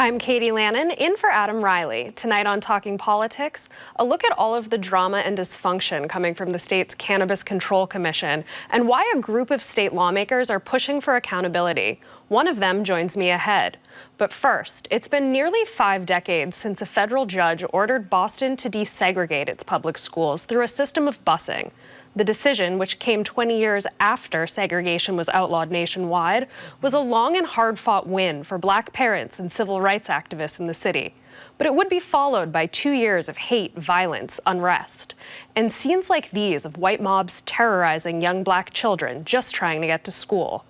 I'm Katie Lannan, in for Adam Riley. Tonight on Talking Politics, a look at all of the drama and dysfunction coming from the state's Cannabis Control Commission and why a group of state lawmakers are pushing for accountability. One of them joins me ahead. But first, it's been nearly 5 decades since a federal judge ordered Boston to desegregate its public schools through a system of busing. The decision, which came 20 years after segregation was outlawed nationwide, was a long and hard-fought win for Black parents and civil rights activists in the city. But it would be followed by 2 years of hate, violence, unrest, and scenes like these of white mobs terrorizing young Black children just trying to get to school.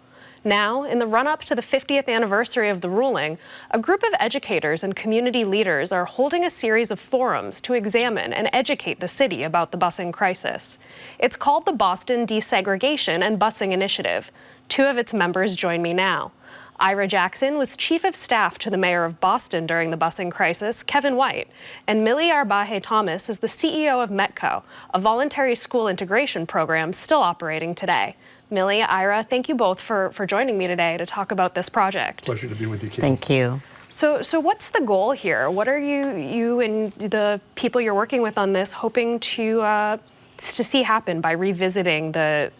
Now, in the run-up to the 50th anniversary of the ruling, a group of educators and community leaders are holding a series of forums to examine and educate the city about the busing crisis. It's called the Boston Desegregation and Busing Initiative. 2 of its members join me now. Ira Jackson was chief of staff to the mayor of Boston during the busing crisis, Kevin White, and Milly Arbaje-Thomas is the CEO of METCO, a voluntary school integration program still operating today. Milly, Ira, thank you both for joining me today to talk about this project. Pleasure to be with you, Katie. Thank you. So what's the goal here? What are you and the people you're working with on this hoping to see happen by revisiting the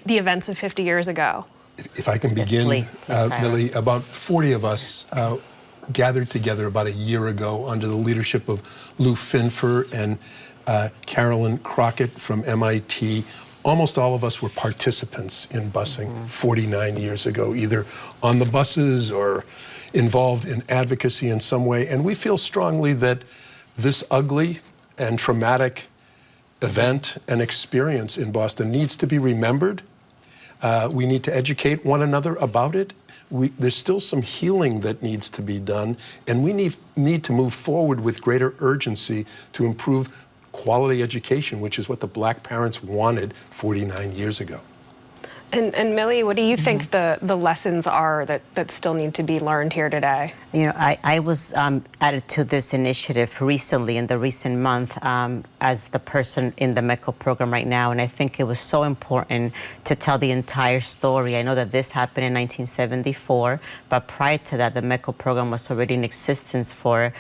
events of 50 years ago? If I can begin, yes, please, Milly, about 40 of us gathered together about a year ago under the leadership of Lou Finfer and Carolyn Crockett from MIT. Almost all of us were participants in busing 49 years ago, either on the buses or involved in advocacy in some way. And we feel strongly that this ugly and traumatic event and experience in Boston needs to be remembered. We need to educate one another about it. There's still some healing that needs to be done, and we need to move forward with greater urgency to improve quality education, which is what the Black parents wanted 49 years ago. And Milly, what do you think the lessons are that still need to be learned here today? You know, I was added to this initiative recently, in the recent month, as the person in the METCO program right now, and I think it was so important to tell the entire story. I know that this happened in 1974, but prior to that, the METCO program was already in existence for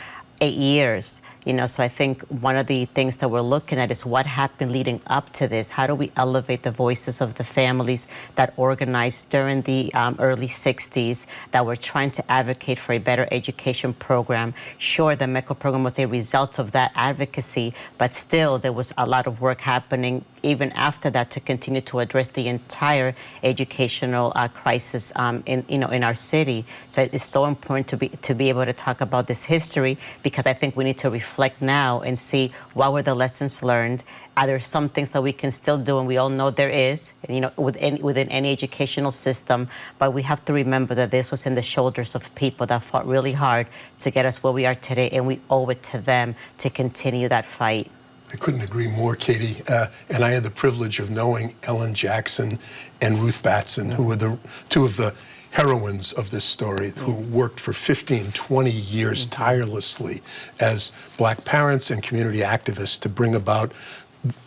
8 years, you know, so I think one of the things that we're looking at is what happened leading up to this. How do we elevate the voices of the families that organized during the early 60s that were trying to advocate for a better education program? Sure, the METCO program was a result of that advocacy, but still there was a lot of work happening even after that to continue to address the entire educational crisis in our city. So it's so important to be able to talk about this history, because I think we need to reflect now and see what were the lessons learned. Are there some things that we can still do? And we all know there is, you know, within any educational system. But we have to remember that this was in the shoulders of people that fought really hard to get us where we are today, and we owe it to them to continue that fight. I couldn't agree more, Katie. And I had the privilege of knowing Ellen Jackson and Ruth Batson, who were the 2 of the heroines of this story, who worked for 15, 20 years tirelessly as Black parents and community activists to bring about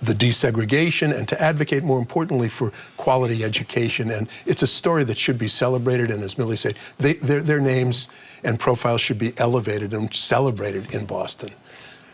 the desegregation and to advocate, more importantly, for quality education. And it's a story that should be celebrated. And as Milly said, their names and profiles should be elevated and celebrated in Boston.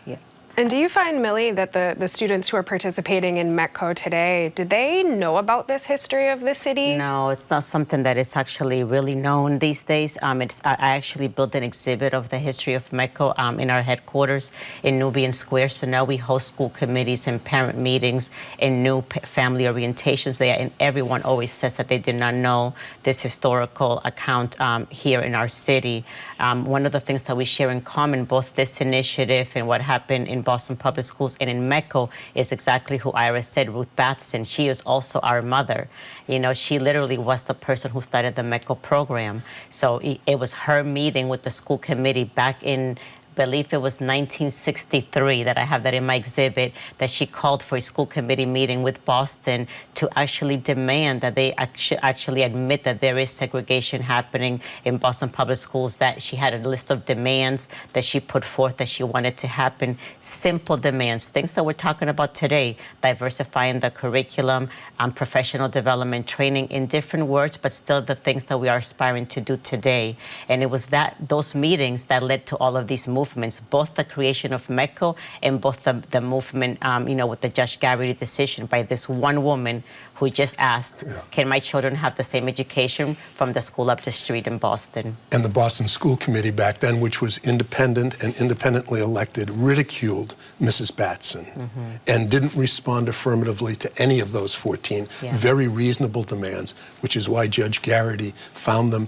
Yeah. And do you find, Milly, that the students who are participating in METCO today, did they know about this history of the city? No, it's not something that is actually really known these days. I actually built an exhibit of the history of METCO in our headquarters in Nubian Square. So now we host school committees and parent meetings and new family orientations there. And everyone always says that they did not know this historical account here in our city. One of the things that we share in common, both this initiative and what happened in Boston Public Schools and in METCO, is exactly who Ira said, Ruth Batson. She is also our mother. You know, she literally was the person who started the METCO program. So it was her meeting with the school committee back in believe it was 1963, that I have that in my exhibit, that she called for a school committee meeting with Boston to actually demand that they actually admit that there is segregation happening in Boston public schools, that she had a list of demands that she put forth that she wanted to happen. Simple demands, things that we're talking about today, diversifying the curriculum, professional development, training, in different words, but still the things that we are aspiring to do today. And it was those meetings that led to all of these movements, both the creation of METCO and both the movement, with the Judge Garrity decision by this one woman who just asked, can my children have the same education from the school up the street in Boston? And the Boston School Committee back then, which was independent and independently elected, ridiculed Mrs. Batson and didn't respond affirmatively to any of those 14 very reasonable demands, which is why Judge Garrity found them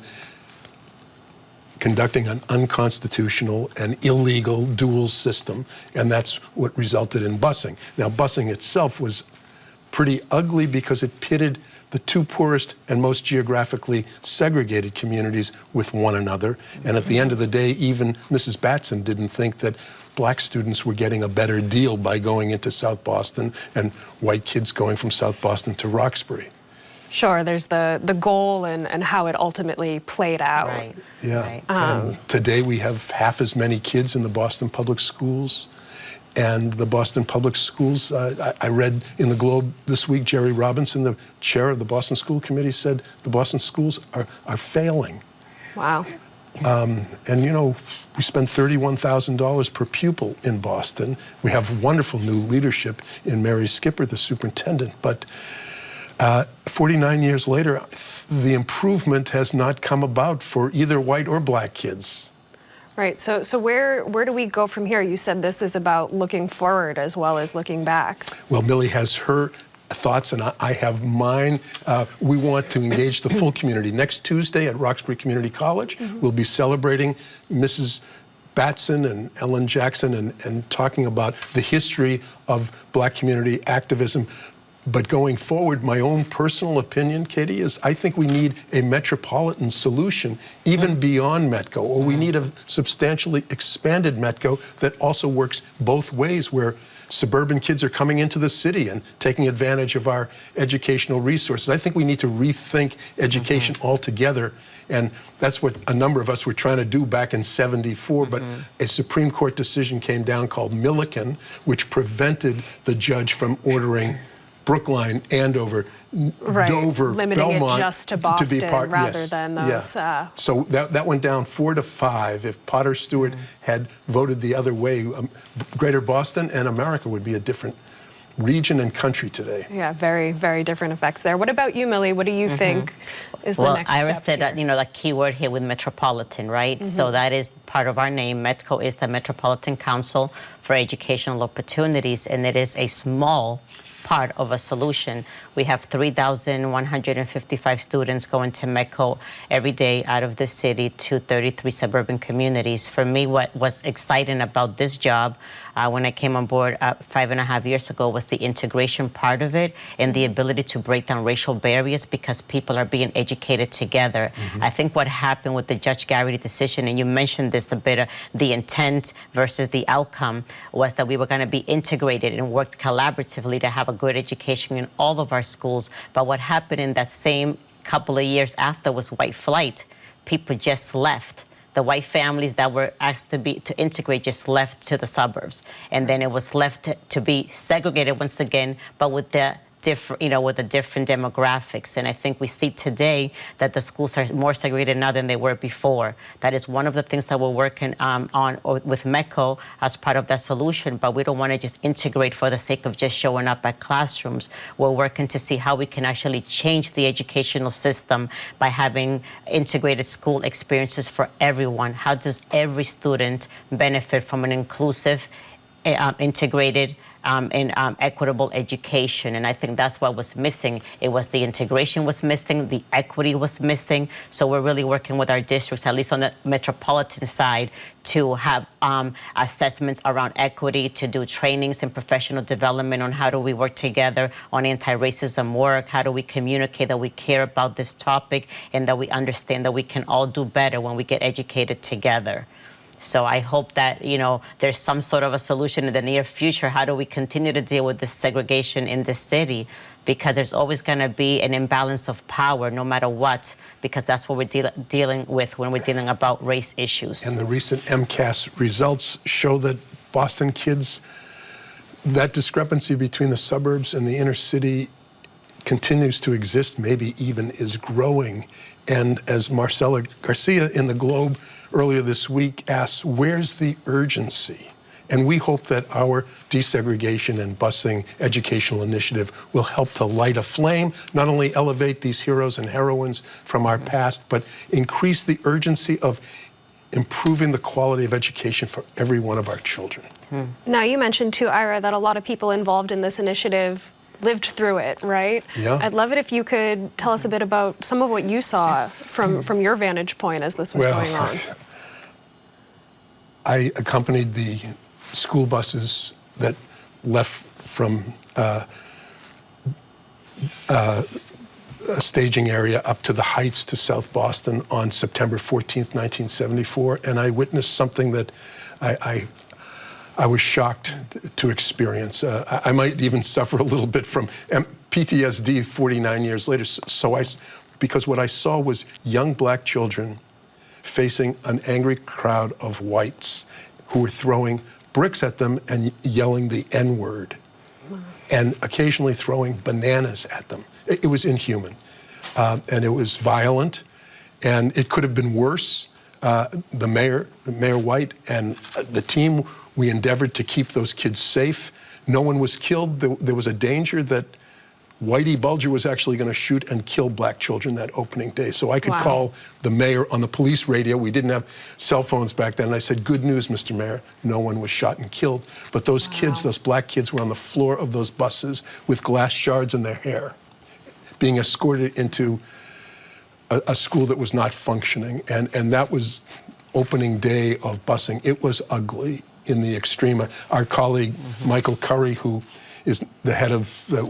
conducting an unconstitutional and illegal dual system, and that's what resulted in busing. Now, busing itself was pretty ugly because it pitted the two poorest and most geographically segregated communities with one another. And at the end of the day, even Mrs. Batson didn't think that black students were getting a better deal by going into South Boston and white kids going from South Boston to Roxbury. Sure, there's the goal and how it ultimately played out. Right. Yeah. Right. And today we have half as many kids in the Boston public schools. And the Boston public schools, I read in the Globe this week, Jerry Robinson, the chair of the Boston School Committee, said the Boston schools are failing. Wow. And we spend $31,000 per pupil in Boston. We have wonderful new leadership in Mary Skipper, the superintendent, but 49 years later, the improvement has not come about for either white or black kids. Right, so where do we go from here? You said this is about looking forward as well as looking back. Well, Milly has her thoughts and I have mine. We want to engage the full community. Next Tuesday at Roxbury Community College, we'll be celebrating Mrs. Batson and Ellen Jackson and talking about the history of black community activism. But going forward, my own personal opinion, Katie, is I think we need a metropolitan solution, even beyond METCO, or we need a substantially expanded METCO that also works both ways, where suburban kids are coming into the city and taking advantage of our educational resources. I think we need to rethink education altogether, and that's what a number of us were trying to do back in '74, but a Supreme Court decision came down called Milliken, which prevented the judge from ordering Brookline, Andover, Dover, limiting Belmont it just to Boston be part, rather than those. So that went down 4-5. If Potter Stewart had voted the other way, Greater Boston and America would be a different region and country today. Yeah, very, very different effects there. What about you, Milly? What do you think is the next step? Well, Ira said, the key word here with metropolitan, right? So that is part of our name. METCO is the Metropolitan Council for Educational Opportunities, and it is a small part of a solution. We have 3,155 students going to METCO every day out of the city to 33 suburban communities. For me, what was exciting about this job when I came on board 5.5 years ago was the integration part of it and the ability to break down racial barriers because people are being educated together. I think what happened with the Judge Garrity decision, and you mentioned this a bit, the intent versus the outcome, was that we were going to be integrated and worked collaboratively to have a good education in all of our schools. But what happened in that same couple of years after was white flight. People just left. The white families that were asked to integrate just left to the suburbs, and then it was left to be segregated once again, but with the different demographics. And I think we see today that the schools are more segregated now than they were before. That is one of the things that we're working on with METCO as part of that solution, but we don't want to just integrate for the sake of just showing up at classrooms. We're working to see how we can actually change the educational system by having integrated school experiences for everyone. How does every student benefit from an inclusive, integrated, and equitable education? And I think that's what was missing. It was the integration was missing, the equity was missing. So we're really working with our districts, at least on the metropolitan side, to have assessments around equity, to do trainings and professional development on how do we work together on anti-racism work, how do we communicate that we care about this topic and that we understand that we can all do better when we get educated together. So I hope that, there's some sort of a solution in the near future. How do we continue to deal with this segregation in this city? Because there's always going to be an imbalance of power no matter what, because that's what we're dealing with when we're dealing about race issues. And the recent MCAS results show that Boston kids, that discrepancy between the suburbs and the inner city continues to exist, maybe even is growing. And as Marcela Garcia in the Globe earlier this week asks, where's the urgency? And we hope that our desegregation and busing educational initiative will help to light a flame, not only elevate these heroes and heroines from our past, but increase the urgency of improving the quality of education for every one of our children. Now, you mentioned too, Ira, that a lot of people involved in this initiative lived through it, right? Yeah. I'd love it if you could tell us a bit about some of what you saw from your vantage point as this was going on. I accompanied the school buses that left from a staging area up to the Heights to South Boston on September 14th, 1974, and I witnessed something that I was shocked to experience. I might even suffer a little bit from PTSD 49 years later. Because what I saw was young black children facing an angry crowd of whites who were throwing bricks at them and yelling the N-word, and occasionally throwing bananas at them. It was inhuman, and it was violent, and it could have been worse. Mayor White and the team, we endeavored to keep those kids safe. No one was killed. There was a danger that Whitey Bulger was actually going to shoot and kill black children that opening day. So I could call the mayor on the police radio. We didn't have cell phones back then. And I said, good news, Mr. Mayor, no one was shot and killed. But those kids, those black kids, were on the floor of those buses with glass shards in their hair, being escorted into a school that was not functioning. And that was opening day of busing. It was ugly in the extreme. Our colleague, Michael Curry, who is the head of the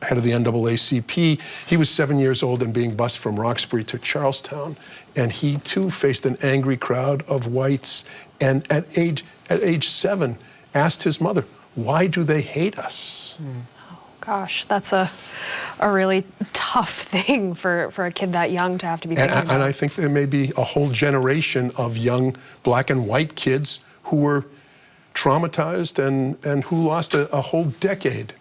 NAACP, he was 7 years old and being bused from Roxbury to Charlestown. And he too faced an angry crowd of whites. And at age 7, asked his mother, why do they hate us? Gosh, that's a really tough thing for a kid that young to have to be thinking about. And I think there may be a whole generation of young black and white kids who were traumatized and who lost a whole decade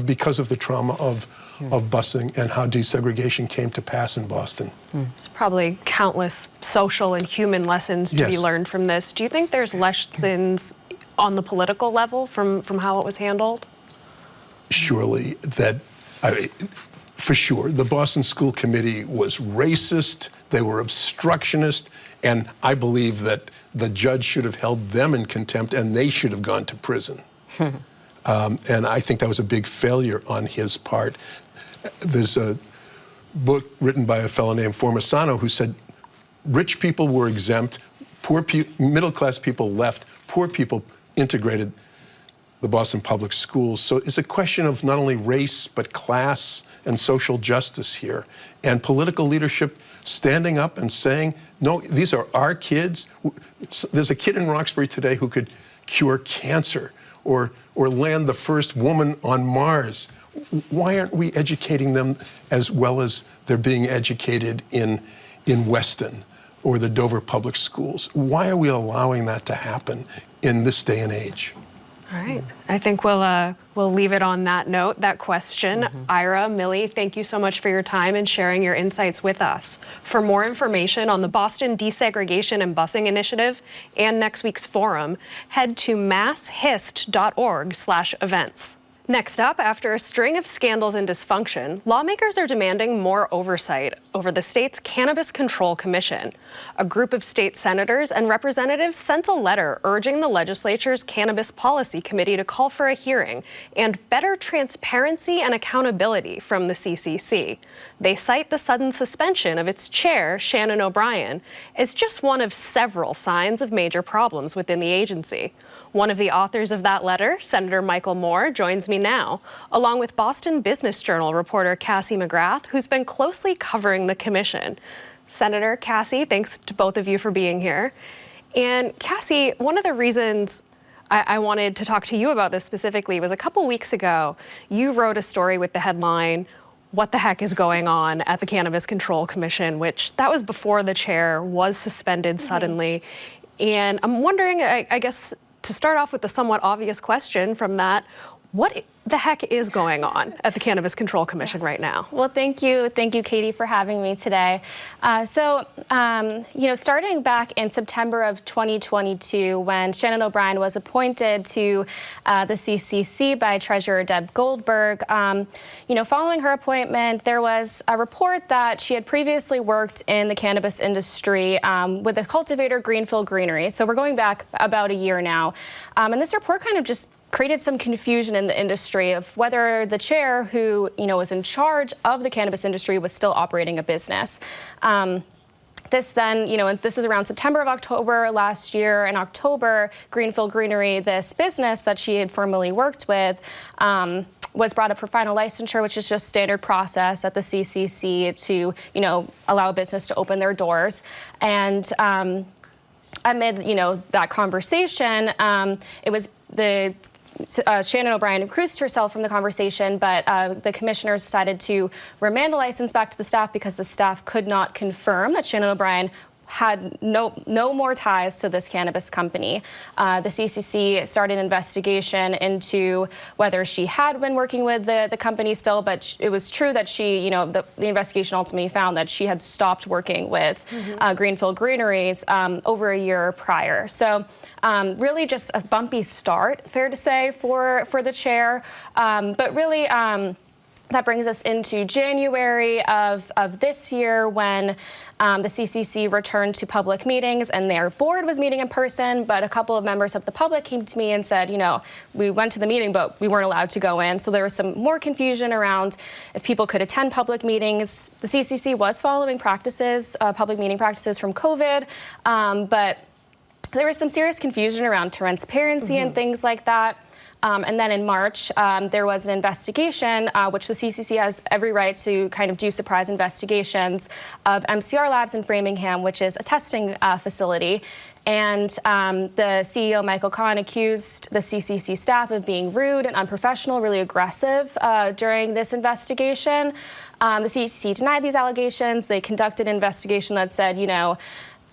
because of the trauma of busing and how desegregation came to pass in Boston. There's probably countless social and human lessons to be learned from this. Do you think there's lessons on the political level from how it was handled? Surely for sure, the Boston School Committee was racist, they were obstructionist, and I believe that the judge should have held them in contempt and they should have gone to prison. And I think that was a big failure on his part. There's a book written by a fellow named Formisano who said rich people were exempt, middle-class people left, poor people integrated the Boston public schools. So it's a question of not only race, but class and social justice here. And political leadership standing up and saying, no, these are our kids. There's a kid in Roxbury today who could cure cancer or land the first woman on Mars. Why aren't we educating them as well as they're being educated in Weston or the Dover Public Schools? Why are we allowing that to happen in this day and age? All right. I think we'll leave it on that note, that question. Ira, Milly, thank you so much for your time and sharing your insights with us. For more information on the Boston Desegregation and Busing Initiative and next week's forum, head to masshist.org/events. Next up, after a string of scandals and dysfunction, lawmakers are demanding more oversight over the state's Cannabis Control Commission. A group of state senators and representatives sent a letter urging the legislature's Cannabis Policy Committee to call for a hearing and better transparency and accountability from the CCC. They cite the sudden suspension of its chair, Shannon O'Brien, as just one of several signs of major problems within the agency. One of the authors of that letter, Senator Michael Moore, joins me now, along with Boston Business Journal reporter Cassie McGrath, who's been closely covering the commission. Senator, Cassie, thanks to both of you for being here. And Cassie, one of the reasons I wanted to talk to you about this specifically was a couple weeks ago, you wrote a story with the headline, "What the heck is going on at the Cannabis Control Commission?" which that was before the chair was suspended suddenly. And I'm wondering, I guess, to start off with the somewhat obvious question from that, what the heck is going on at the Cannabis Control Commission right now? Well, thank you, Katie, for having me today. Starting back in September of 2022, when Shannon O'Brien was appointed to the CCC by Treasurer Deb Goldberg, following her appointment, there was a report that she had previously worked in the cannabis industry with the cultivator Greenfield Greenery. So we're going back about a year now. And this report kind of just created some confusion in the industry of whether the chair, who was in charge of the cannabis industry, was still operating a business. This was around September of October last year. In October, Greenfield Greenery, this business that she had formerly worked with, was brought up for final licensure, which is just standard process at the CCC to allow a business to open their doors. And amid that conversation, it was the Shannon O'Brien recused herself from the conversation, but the commissioners decided to remand the license back to the staff because the staff could not confirm that Shannon O'Brien had no more ties to this cannabis company. The CCC started an investigation into whether she had been working with the company still, but it was true that she, the investigation ultimately found that she had stopped working with Greenfield Greeneries over a year prior. So really just a bumpy start, fair to say, for the chair, but really that brings us into January of this year when the CCC returned to public meetings and their board was meeting in person, but a couple of members of the public came to me and said, we went to the meeting, but we weren't allowed to go in. So there was some more confusion around if people could attend public meetings. The CCC was following practices, public meeting practices from COVID, but there was some serious confusion around transparency and things like that. And then in March, there was an investigation, which the CCC has every right to kind of do surprise investigations of MCR Labs in Framingham, which is a testing facility. And the CEO, Michael Kahn, accused the CCC staff of being rude and unprofessional, really aggressive during this investigation. The CCC denied these allegations. They conducted an investigation that said,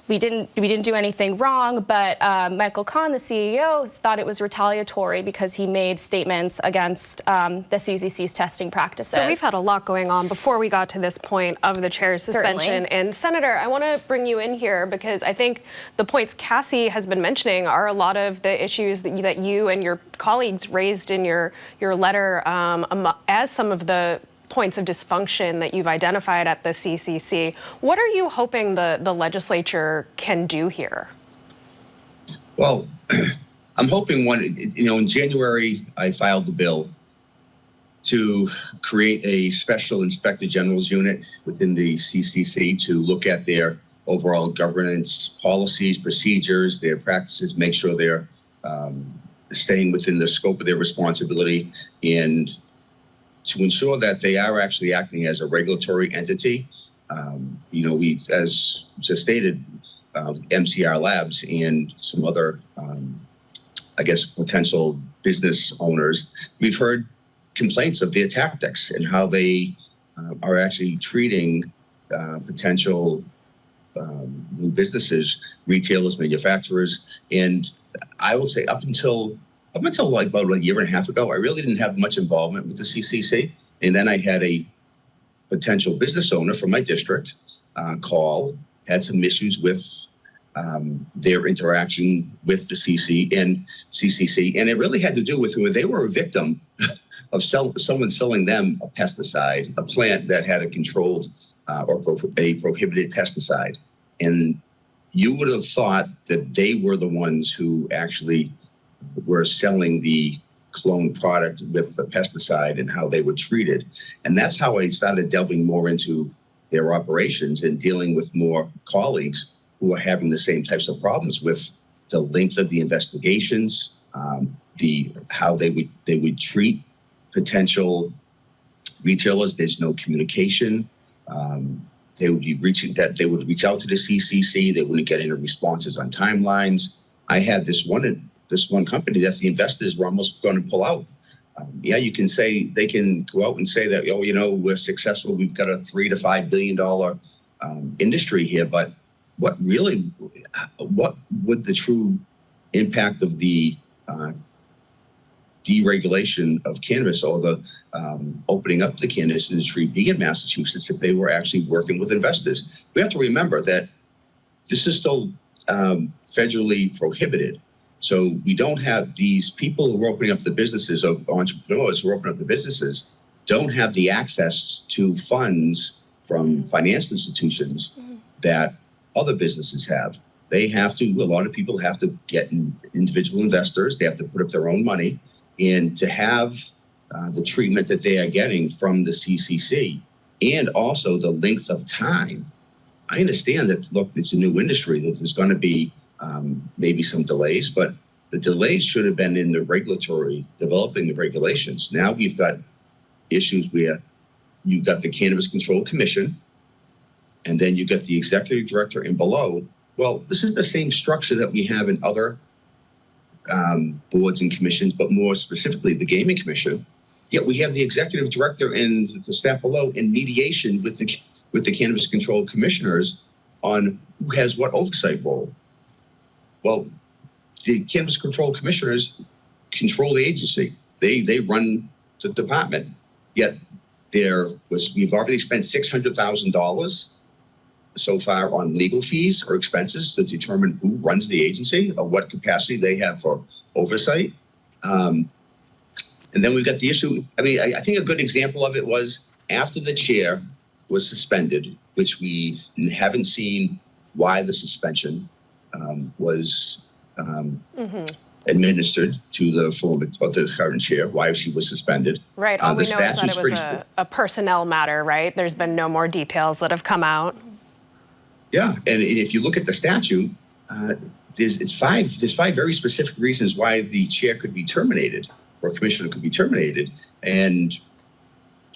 we didn't do anything wrong, but Michael Kahn, the CEO, thought it was retaliatory because he made statements against the CCC's testing practices. So we've had a lot going on before we got to this point of the chair's suspension. Certainly. And Senator, I want to bring you in here because I think the points Cassie has been mentioning are a lot of the issues that you and your colleagues raised in your letter as some of the points of dysfunction that you've identified at the CCC. What are you hoping the legislature can do here? Well, I'm hoping in January, I filed the bill to create a special inspector general's unit within the CCC to look at their overall governance policies, procedures, their practices, make sure they're staying within the scope of their responsibility, and to ensure that they are actually acting as a regulatory entity. We, as just stated, MCR Labs and some other, potential business owners, we've heard complaints of their tactics and how they are actually treating potential new businesses, retailers, manufacturers. And I would say up until like about a year and a half ago, I really didn't have much involvement with the CCC. And then I had a potential business owner from my district had some issues with their interaction with the CCC. And it really had to do with who they were a victim of someone selling them a pesticide, a plant that had a controlled or a prohibited pesticide. And you would have thought that they were the ones who actually were selling the clone product with the pesticide and how they were treated. And that's how I started delving more into their operations and dealing with more colleagues who are having the same types of problems with the length of the investigations, how they would treat potential retailers. There's no communication. they would reach out to the CCC. They wouldn't get any responses on timelines. I had this one company that the investors were almost going to pull out. Yeah, you can say, they can go out and say that, oh, you know, we're successful. We've got a $3 to $5 billion industry here. But what would the true impact of the deregulation of cannabis or the opening up the cannabis industry be in Massachusetts if they were actually working with investors? We have to remember that this is still federally prohibited. So we don't have these people who are opening up the businesses, or entrepreneurs who are opening up the businesses, don't have the access to funds from financial institutions that other businesses have. They have to, a lot of people have to get individual investors. They have to put up their own money, and to have the treatment that they are getting from the CCC, and also the length of time. I understand that, look, it's a new industry, that there's going to be maybe some delays, but the delays should have been in the developing the regulations. Now we've got issues where you've got the Cannabis Control Commission, and then you've got the executive director and below. Well, this is the same structure that we have in other boards and commissions, but more specifically the Gaming Commission. Yet we have the executive director and the staff below in mediation with the Cannabis Control Commissioners on who has what oversight role. Well, the Cannabis Control Commissioners control the agency. They run the department. Yet we've already spent $600,000 so far on legal fees or expenses to determine who runs the agency or what capacity they have for oversight. And then we've got the issue. I mean, I think a good example of it was after the chair was suspended, which we haven't seen why the suspension was administered to the current chair, why she was suspended. Right. All we know is that it was a personnel matter, right? There's been no more details that have come out. Yeah, and if you look at the statute, there's five very specific reasons why the chair could be terminated or commissioner could be terminated, and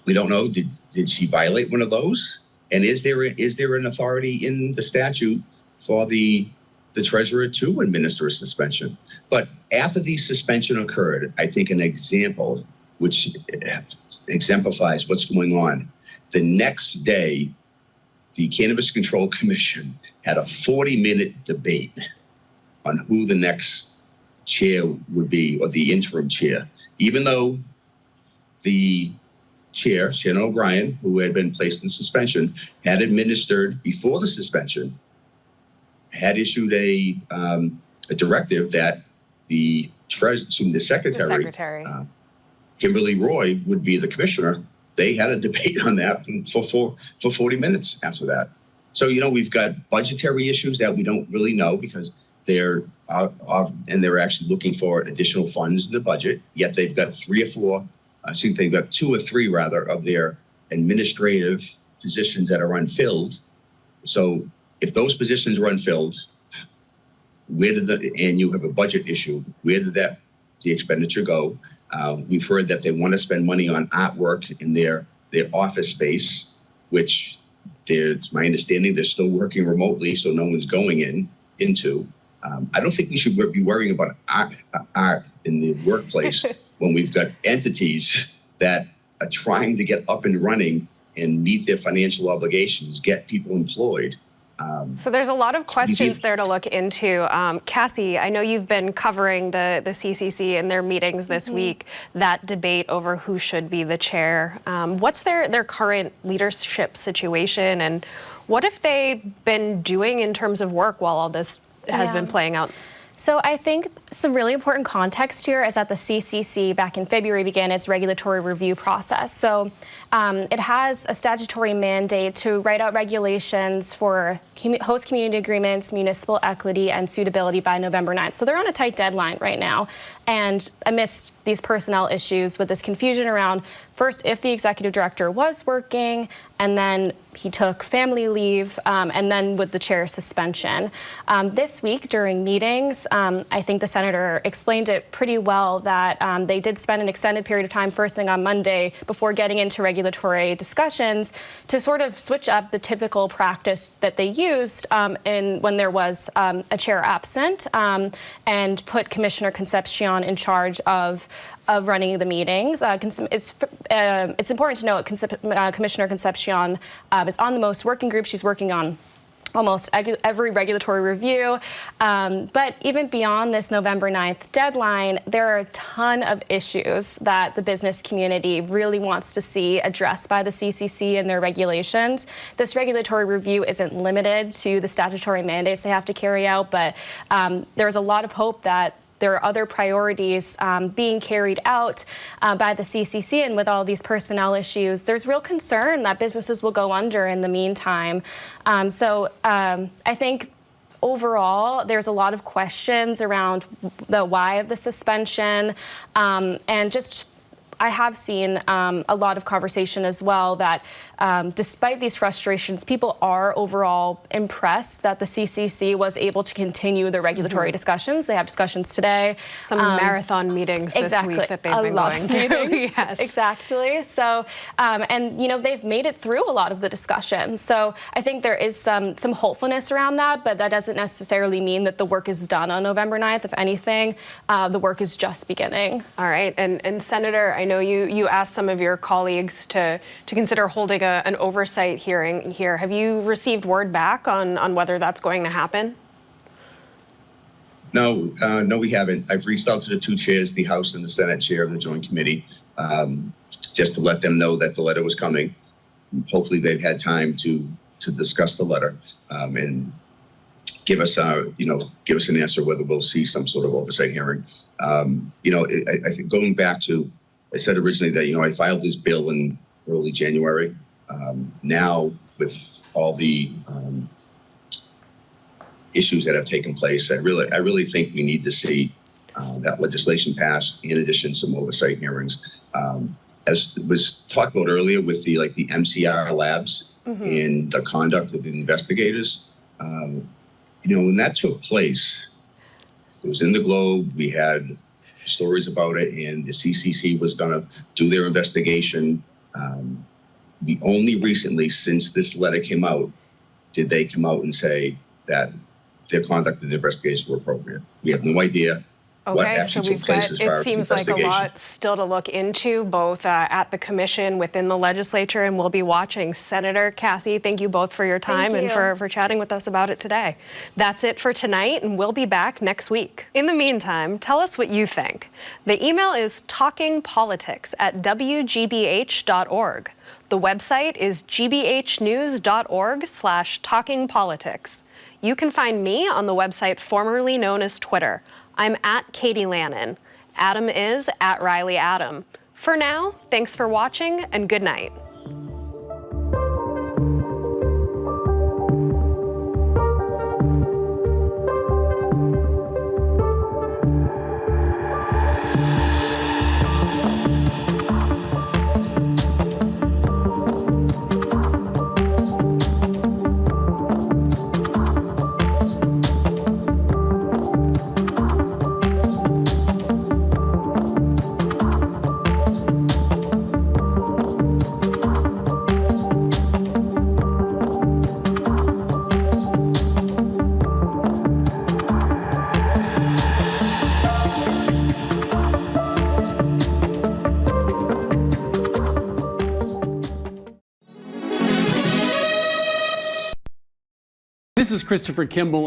we don't know. Did she violate one of those? And is there an authority in the statute for the treasurer to administer a suspension? But after the suspension occurred, I think an example which exemplifies what's going on. The next day, the Cannabis Control Commission had a 40-minute debate on who the next chair would be, or the interim chair, even though the chair, Shannon O'Brien, who had been placed in suspension, had administered before the suspension, had issued a directive that the secretary, Kimberly Roy, would be the commissioner. They had a debate on that for 40 minutes after that. So, you know, we've got budgetary issues that we don't really know because they're actually looking for additional funds in the budget. Yet they've got they've got 2 or 3 rather of their administrative positions that are unfilled. So if those positions are unfilled, and you have a budget issue, where did the expenditure go? We've heard that they want to spend money on artwork in their office space, which it's my understanding they're still working remotely, so no one's going into. I don't think we should be worrying about art in the workplace when we've got entities that are trying to get up and running and meet their financial obligations, get people employed. So there's a lot of questions there to look into. Cassie, I know you've been covering the CCC in their meetings this week, that debate over who should be the chair. What's their current leadership situation, and what have they been doing in terms of work while all this has been playing out? So I think some really important context here is that the CCC back in February began its regulatory review process. So it has a statutory mandate to write out regulations for host community agreements, municipal equity, and suitability by November 9th. So they're on a tight deadline right now. And amidst these personnel issues with this confusion around, first, if the executive director was working, and then he took family leave, and then with the chair suspension. This week during meetings, I think the senator explained it pretty well that they did spend an extended period of time first thing on Monday before getting into regulation regulatory discussions to sort of switch up the typical practice that they used when there was a chair absent, and put Commissioner Concepcion in charge of running the meetings. It's important to note Commissioner Concepcion is on the most working group. She's working on almost every regulatory review. But even beyond this November 9th deadline, there are a ton of issues that the business community really wants to see addressed by the CCC and their regulations. This regulatory review isn't limited to the statutory mandates they have to carry out, but there's a lot of hope that there are other priorities being carried out by the CCC, and with all these personnel issues, there's real concern that businesses will go under in the meantime. So I think overall, there's a lot of questions around the why of the suspension, and just I have seen a lot of conversation as well that despite these frustrations, people are overall impressed that the CCC was able to continue the regulatory discussions. They have discussions today. Some marathon meetings this week that they've been going through. Yes. Exactly. So, and you know, they've made it through a lot of the discussions. So I think there is some hopefulness around that, but that doesn't necessarily mean that the work is done on November 9th. If anything, the work is just beginning. All right. And Senator, I know you asked some of your colleagues to consider holding an oversight hearing here. Have you received word back on whether that's going to happen? No, we haven't. I've reached out to the two chairs, the House and the Senate chair of the Joint Committee, just to let them know that the letter was coming. Hopefully they've had time to discuss the letter and give us an answer whether we'll see some sort of oversight hearing. I think going back to, I said originally that, I filed this bill in early January. Now, with all the issues that have taken place, I really think we need to see that legislation passed. In addition, some oversight hearings, as was talked about earlier with the MCR labs and the conduct of the investigators. When that took place, it was in the Globe. We had stories about it, and the CCC was going to do their investigation. We only recently, since this letter came out, did they come out and say that their conduct and their investigation were appropriate. We have no idea what actually took place as far as the investigation. It seems like a lot still to look into, both at the commission, within the legislature, and we'll be watching. Senator, Cassie, thank you both for your time and for chatting with us about it today. That's it for tonight, and we'll be back next week. In the meantime, tell us what you think. The email is talkingpolitics@wgbh.org. The website is gbhnews.org/talkingpolitics. You can find me on the website formerly known as Twitter. I'm at Katie Lannan. Adam is at Riley Adam. For now, thanks for watching and good night. This is Christopher Kimball.